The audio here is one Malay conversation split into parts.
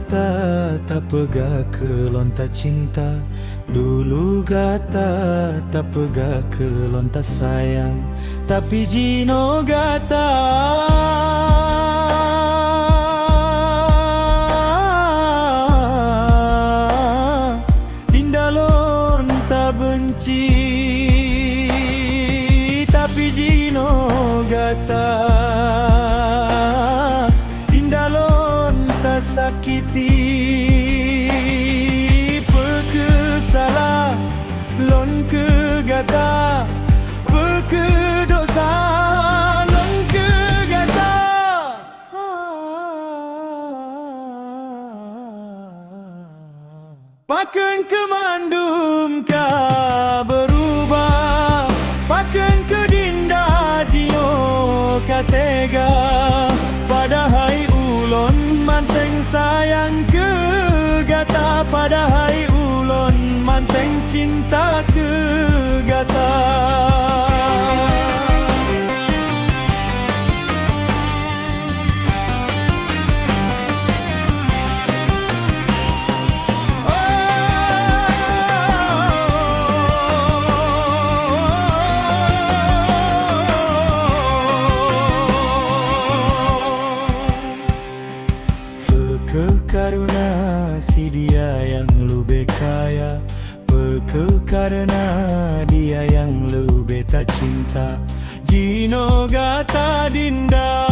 gata tak pegang ke lontar cinta. Dulu gata tak pegang ke lontar sayang. Tapi Jino gata Dinda lontar benci. Tapi Jino gata Dinda lontar sakiti. Peke salah lon ke gata, peke dosa lon ke gata. Paken kemandum ka berubah, paken ke Dinda Jino ka tega. Padahal ulon manteng sayang ke gata, padahal ulon manteng cinta ke gata. Karena si dia yang lebih kaya, peke karena dia yang lebih tak cinta. Jino gata Dinda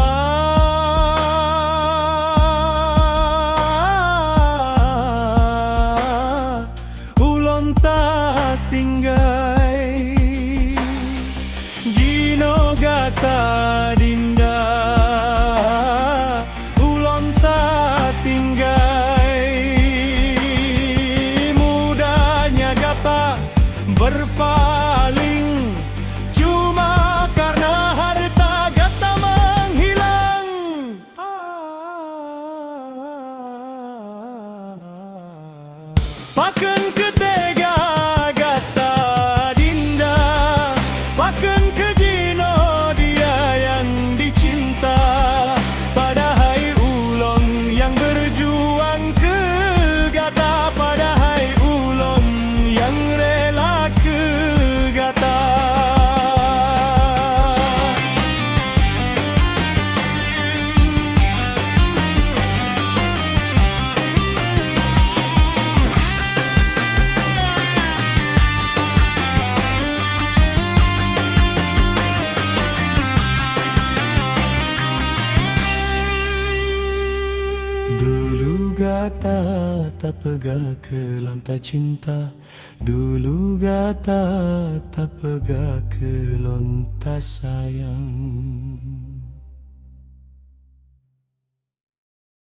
ulon tak tinggai. Jino gata Dinda ulon tak tinggai. Mudahnya gapa berpaling cuma karena harta gata menghilang. Paken ketega gata Dinda, paken ke Jino dia yang dicinta. Padahal ulon yang berjuang ke gata, padahal ulon yang rela ke gata. Dulu gata tak pegang ke lontar cinta. Dulu gata tak pegang ke lontar sayang.